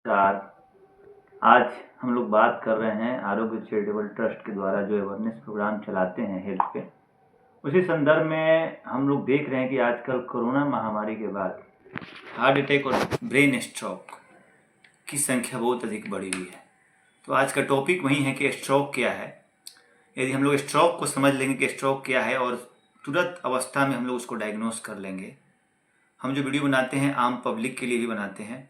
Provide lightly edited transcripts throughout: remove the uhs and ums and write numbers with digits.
नमस्कार। आज हम लोग बात कर रहे हैं आरोग्य चैरिटेबल ट्रस्ट के द्वारा जो अवेयरनेस प्रोग्राम चलाते हैं हेल्थ पे। उसी संदर्भ में हम लोग देख रहे हैं कि आजकल कोरोना महामारी के बाद हार्ट अटैक और ब्रेन स्ट्रोक की संख्या बहुत अधिक बढ़ी हुई है। तो आज का टॉपिक वही है कि स्ट्रोक क्या है। यदि हम लोग स्ट्रोक को समझ लेंगे कि स्ट्रोक क्या है और तुरंत अवस्था में हम लोग उसको डायग्नोस कर लेंगे। हम जो वीडियो बनाते हैं आम पब्लिक के लिए भी बनाते हैं।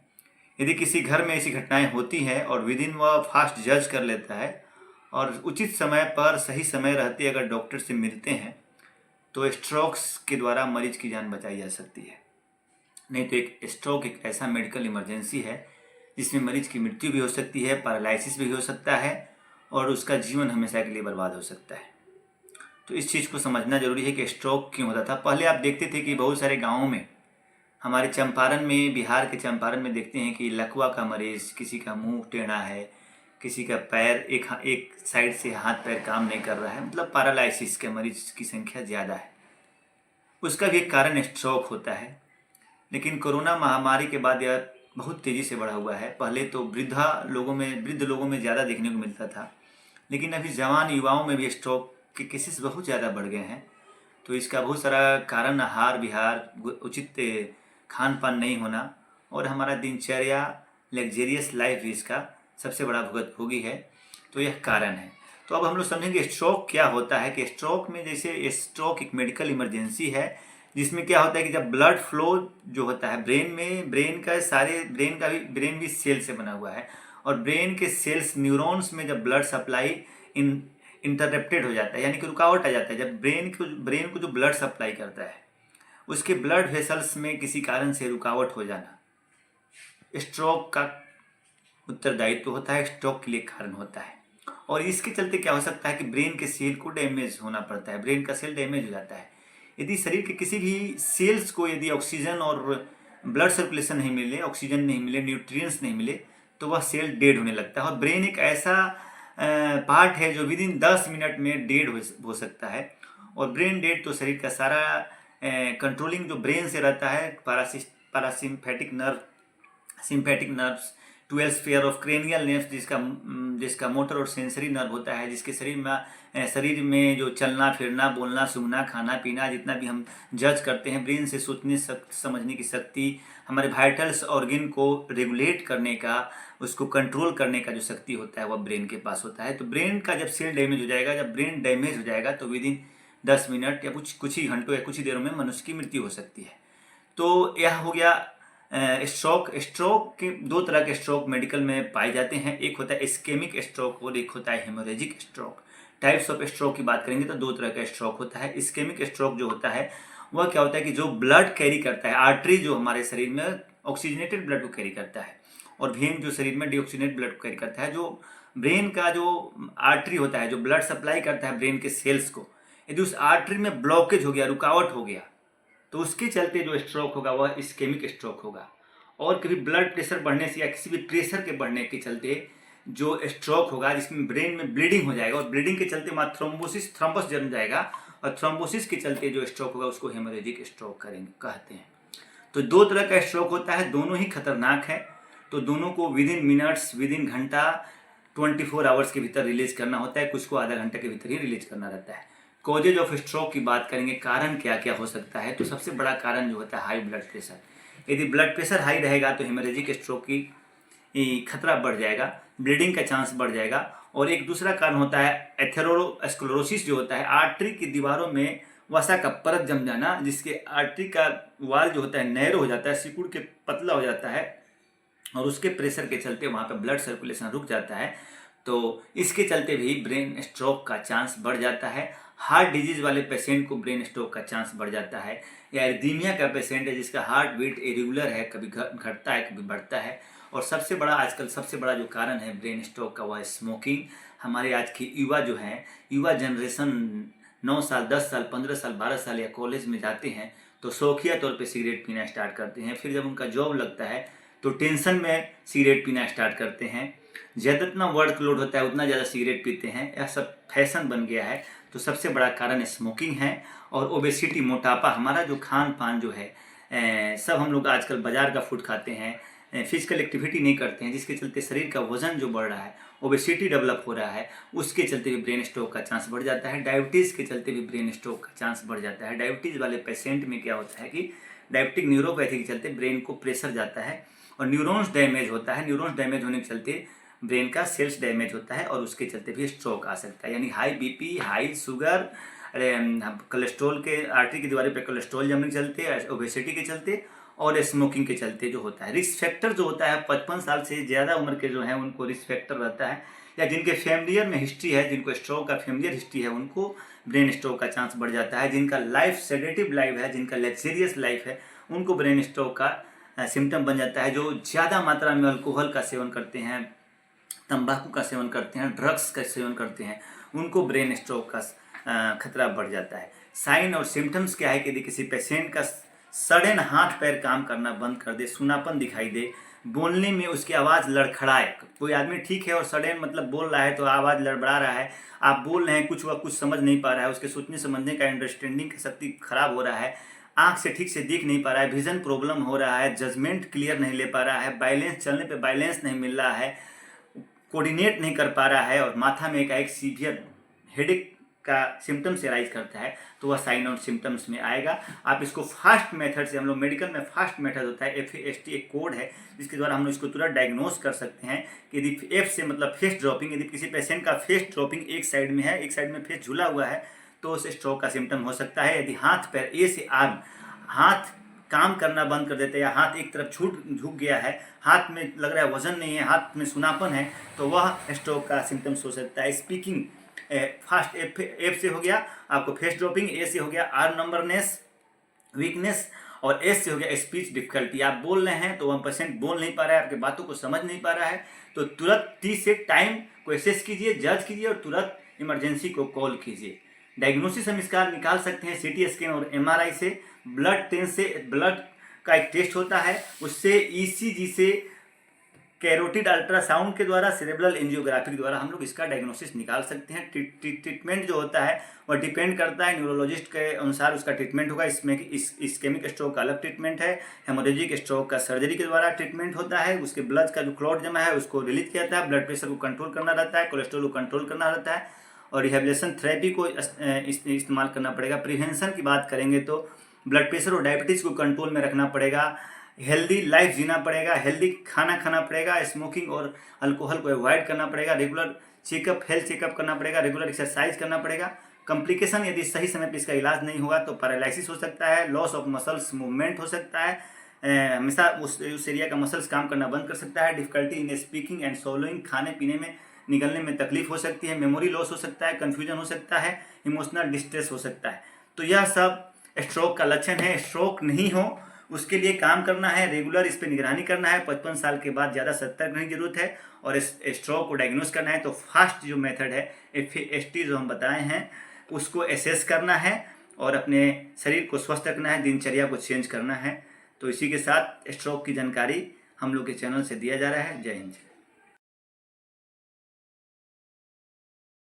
यदि किसी घर में ऐसी घटनाएं होती हैं और विद इन वह फास्ट जज कर लेता है और उचित समय पर सही समय रहते अगर डॉक्टर से मिलते हैं तो स्ट्रोक्स के द्वारा मरीज की जान बचाई जा सकती है। नहीं तो एक स्ट्रोक एक ऐसा मेडिकल इमरजेंसी है जिसमें मरीज की मृत्यु भी हो सकती है, पैरालिसिस भी हो सकता है और उसका जीवन हमेशा के लिए बर्बाद हो सकता है। तो इस चीज़ को समझना जरूरी है कि स्ट्रोक क्यों होता था। पहले आप देखते थे कि बहुत सारे गाँवों में, हमारे चंपारण में, बिहार के चंपारण में देखते हैं कि लकवा का मरीज, किसी का मुंह टेढ़ा है, किसी का पैर एक साइड से हाथ पैर काम नहीं कर रहा है, मतलब पैरालिसिस के मरीज की संख्या ज़्यादा है। उसका भी एक कारण स्ट्रोक होता है। लेकिन कोरोना महामारी के बाद यह बहुत तेज़ी से बढ़ा हुआ है। पहले तो वृद्ध लोगों में ज़्यादा देखने को मिलता था, लेकिन अभी जवान युवाओं में भी स्ट्रोक के केसेस बहुत ज़्यादा बढ़ गए हैं। तो इसका बहुत सारा कारण आहार विहार, उचित खान पान नहीं होना और हमारा दिनचर्या, लग्जेरियस लाइफ भी इसका सबसे बड़ा भुगतभोगी है। तो यह कारण है। तो अब हम लोग समझेंगे स्ट्रोक क्या होता है। कि स्ट्रोक में, जैसे स्ट्रोक एक मेडिकल इमरजेंसी है जिसमें क्या होता है कि जब ब्लड फ्लो जो होता है ब्रेन में, ब्रेन भी सेल से बना हुआ है और ब्रेन के सेल्स, न्यूरॉन्स में जब ब्लड सप्लाई इंटरप्टेड हो जाता है, यानी कि रुकावट आ जाता है। जब ब्रेन को जो ब्लड सप्लाई करता है उसके ब्लड वेसल्स में किसी कारण से रुकावट हो जाना स्ट्रोक का उत्तरदायित्व होता है, स्ट्रोक के लिए कारण होता है। और इसके चलते क्या हो सकता है कि ब्रेन के सेल को डैमेज होना पड़ता है, ब्रेन का सेल डैमेज हो जाता है। यदि शरीर के किसी भी सेल्स को यदि ऑक्सीजन और ब्लड सर्कुलेशन नहीं मिले, ऑक्सीजन नहीं मिले, न्यूट्रिएंट्स नहीं मिले, तो वह सेल डेड होने लगता है। और ब्रेन एक ऐसा पार्ट है जो विद इन 10 मिनट में डेड हो सकता है। और ब्रेन डेड तो शरीर का सारा कंट्रोलिंग जो ब्रेन से रहता है, parasympathetic nerve, sympathetic nerves, 12 pair of cranial nerves, जिसका मोटर और सेंसरी नर्व होता है, जिसके शरीर में जो चलना फिरना, बोलना, सूंघना, खाना पीना, जितना भी हम जज करते हैं, ब्रेन से सोचने समझने की शक्ति, हमारे वाइटल्स ऑर्गन को रेगुलेट करने का, उसको कंट्रोल करने का जो शक्ति होता है वह ब्रेन के पास होता है। तो ब्रेन का जब सेल डैमेज हो जाएगा, जब ब्रेन डैमेज हो जाएगा तो विद इन 10 मिनट या कुछ ही घंटों या कुछ ही देरों में मनुष्य की मृत्यु हो सकती है। तो यह हो गया स्ट्रोक के दो तरह के स्ट्रोक मेडिकल में पाए जाते हैं। एक होता है इस्केमिक स्ट्रोक और एक होता है haemorrhagic stroke. Types of stroke की बात करेंगे तो दो तरह का स्ट्रोक होता है। इस्केमिक स्ट्रोक जो होता है वह क्या होता है कि जो ब्लड कैरी करता है, आर्टरी जो हमारे शरीर में ऑक्सीजनेटेड ब्लड को कैरी करता है और वेन जो शरीर में डीऑक्सीजनेटेड ब्लड को कैरी करता है, जो ब्रेन का जो आर्टरी होता है जो ब्लड सप्लाई करता है ब्रेन के सेल्स को, यदि उस आर्टरी में ब्लॉकेज हो गया, रुकावट हो गया, तो उसके चलते जो स्ट्रोक होगा वह इस्केमिक स्ट्रोक होगा। और कभी ब्लड प्रेशर बढ़ने से या किसी भी प्रेशर के बढ़ने के चलते जो स्ट्रोक होगा, जिसमें ब्रेन में ब्लीडिंग हो जाएगा और ब्लीडिंग के चलते वहाँ थ्रोम्बस जम जाएगा और थ्रोम्बोसिस के चलते जो स्ट्रोक होगा उसको हेमोरेजिक स्ट्रोक कहते हैं। तो दो तरह का स्ट्रोक होता है, दोनों ही खतरनाक है। तो दोनों को with in minutes, with in घंटा, 24 आवर्स के भीतर रिलीज करना होता है। कुछ को आधा घंटे के भीतर ही रिलीज करना रहता है। कॉजेज ऑफ स्ट्रोक की बात करेंगे, कारण क्या क्या हो सकता है। तो सबसे बड़ा कारण जो होता है हाई ब्लड प्रेशर। यदि ब्लड प्रेशर हाई रहेगा तो हेमोरेजिक स्ट्रोक की खतरा बढ़ जाएगा, ब्लीडिंग का चांस बढ़ जाएगा। और एक दूसरा कारण होता है एथेरोस्क्लेरोसिस जो होता है, आर्टरी की दीवारों में वसा का परत जम जाना, जिसके आर्टरी का वाल जो होता है नैरो हो जाता है, सिकुड़ के पतला हो जाता है और उसके प्रेशर के चलते वहाँ पर ब्लड सर्कुलेशन रुक जाता है। तो इसके चलते भी ब्रेन स्ट्रोक का चांस बढ़ जाता है। हार्ट डिजीज वाले पेशेंट को ब्रेन स्ट्रोक का चांस बढ़ जाता है। या एरिथमिया का पेशेंट है जिसका हार्ट बीट इरेगुलर है, कभी घटता है कभी बढ़ता है। और आजकल सबसे बड़ा जो कारण है ब्रेन स्ट्रोक का वह है स्मोकिंग। हमारे आज की युवा जनरेशन 9 साल, 10 साल, 15 साल, 12 साल या कॉलेज में जाते हैं तो शौकिया तौर पे सिगरेट पीना स्टार्ट करते हैं। फिर जब उनका जॉब लगता है तो टेंशन में सिगरेट पीना स्टार्ट करते हैं। जितना वर्कलोड होता है उतना ज़्यादा सिगरेट पीते हैं। यह सब फैशन बन गया है। तो सबसे बड़ा कारण स्मोकिंग है। और ओबेसिटी, मोटापा, हमारा जो खान पान जो है, सब हम लोग आजकल बाजार का फूड खाते हैं, फिजिकल एक्टिविटी नहीं करते हैं, जिसके चलते शरीर का वजन जो बढ़ रहा है, ओबेसिटी डेवलप हो रहा है, उसके चलते भी ब्रेन स्ट्रोक का चांस बढ़ जाता है। डायबिटीज़ के चलते भी ब्रेन स्ट्रोक का चांस बढ़ जाता है। डायबिटीज़ वाले पेशेंट में क्या होता है कि डायबिटिक न्यूरोपैथी के चलते ब्रेन को प्रेशर जाता है और न्यूरॉन्स डैमेज होता है। न्यूरॉन्स डैमेज होने के चलते ब्रेन का सेल्स डैमेज होता है और उसके चलते भी स्ट्रोक आ सकता है। यानी high BP, high sugar, cholesterol के आर्टरी की दीवार पे कोलेस्ट्रॉल जमने के चलते, ओबेसिटी के चलते और स्मोकिंग के चलते जो होता है। रिस्क फैक्टर जो होता है 55 साल से ज़्यादा उम्र के जो हैं उनको रिस्क फैक्टर रहता है, या जिनके फैमिलियर में हिस्ट्री है, जिनको स्ट्रोक का फैमिलियर हिस्ट्री है, उनको ब्रेन स्ट्रोक का चांस बढ़ जाता है। जिनका लाइफ सेडेटिव लाइफ है, जिनका लग्जरियस लाइफ है, उनको ब्रेन स्ट्रोक का सिम्टम बन जाता है। जो ज़्यादा मात्रा में अल्कोहल का सेवन करते हैं, तंबाकू का सेवन करते हैं, ड्रग्स का सेवन करते हैं, उनको ब्रेन स्ट्रोक का खतरा बढ़ जाता है। साइन और सिम्टम्स क्या है कि यदि किसी पेशेंट का सडन हाथ पैर काम करना बंद कर दे, सुनापन दिखाई दे, बोलने में उसकी आवाज़ लड़खड़ाए, कोई आदमी ठीक है और सडन मतलब बोल रहा है तो आवाज़ लड़बड़ा रहा है, आप बोल रहे हैं कुछ वह कुछ समझ नहीं पा रहा है, उसके सोचने समझने का अंडरस्टैंडिंग की शक्ति खराब हो रहा है, आँख से ठीक से दिख नहीं पा रहा है, विजन प्रॉब्लम हो रहा है, जजमेंट क्लियर नहीं ले पा रहा है, बैलेंस चलने पे बैलेंस नहीं मिल रहा है, कोऑर्डिनेट नहीं कर पा रहा है और माथा में एक सीवियर हेडेक का सिम्टम्स एराइज करता है, तो वह साइन और सिम्टम्स में आएगा। आप इसको फास्ट मेथड से, हम लोग मेडिकल में फास्ट मेथड होता है, FAST एक कोड है जिसके द्वारा हम लोग इसको तुरंत डायग्नोस कर सकते हैं कि यदि F से मतलब फेस ड्रॉपिंग, यदि किसी पेशेंट का फेस ड्रॉपिंग एक साइड में है, एक साइड में फेस झूला हुआ है, तो उसे स्ट्रोक का सिम्टम हो सकता है। यदि हाथ पैर A से आर्म, हाथ काम करना बंद कर देते हैं या हाथ एक तरफ झुक गया है, हाथ में लग रहा है वजन नहीं है, हाथ में सुनापन है, तो वह स्ट्रोक का सिम्टम्स हो सकता है। स्पीकिंग फास्ट F से हो गया आपको फेस ड्रॉपिंग, A से हो गया आर्म नंबरनेस, वीकनेस, और S से हो गया स्पीच डिफिकल्टी। आप बोल रहे हैं तो वह पेशेंट बोल नहीं पा रहा है, आपके बातों को समझ नहीं पा रहा है, तो तुरंत 30 से टाइम को एसेस कीजिए, जज कीजिए और तुरंत इमरजेंसी को कॉल कीजिए। डायग्नोसिस हम इसका निकाल सकते हैं CT स्कैन और MRI से। ब्लड टेस्ट से, ब्लड का एक टेस्ट होता है, उससे ECG से, कैरोटिड अल्ट्रासाउंड के द्वारा, सेरेब्रल एंजियोग्राफी के द्वारा हम लोग इसका डायग्नोसिस निकाल सकते हैं। ट्रीटमेंट जो होता है वह डिपेंड करता है न्यूरोलॉजिस्ट के अनुसार उसका ट्रीटमेंट होगा। इसमें इस्केमिक स्ट्रोक का अलग ट्रीटमेंट है, हेमोरेजिक स्ट्रोक का सर्जरी के द्वारा ट्रीटमेंट होता है। उसके ब्लड का जो क्लॉट जमा है उसको रिलीज किया जाता है, ब्लड प्रेशर को कंट्रोल करना रहता है, कोलेस्ट्रॉल को कंट्रोल करना रहता है और रिहेबिलिटेशन थेरेपी को इस्तेमाल करना पड़ेगा। प्रिवेंशन की बात करेंगे तो ब्लड प्रेशर और डायबिटीज़ को कंट्रोल में रखना पड़ेगा, हेल्दी लाइफ जीना पड़ेगा, हेल्दी खाना खाना पड़ेगा, स्मोकिंग और अल्कोहल को अवॉइड करना पड़ेगा, रेगुलर चेकअप, हेल्थ चेकअप करना पड़ेगा, रेगुलर एक्सरसाइज करना पड़ेगा। कॉम्प्लिकेशन यदि सही समय पर इसका इलाज नहीं होगा तो पैरालिसिस हो सकता है, लॉस ऑफ मसल्स मूवमेंट हो सकता है, हमेशा उस एरिया का मसल्स काम करना बंद कर सकता है, difficulty in speaking and soloing, खाने पीने में निगलने में तकलीफ हो सकती है, मेमोरी लॉस हो सकता है, कन्फ्यूजन हो सकता है, इमोशनल डिस्ट्रेस हो सकता है। तो यह सब स्ट्रोक का लक्षण है। स्ट्रोक नहीं हो उसके लिए काम करना है, रेगुलर इस पर निगरानी करना है। 55 साल के बाद ज़्यादा सतर्क रहने की जरूरत है और इस स्ट्रोक को डायग्नोस करना है तो फास्ट जो मेथड है FAST जो हम बताए हैं उसको एसेस करना है और अपने शरीर को स्वस्थ रखना है, दिनचर्या को चेंज करना है। तो इसी के साथ स्ट्रोक की जानकारी हम लोग के चैनल से दिया जा रहा है। जय हिंद।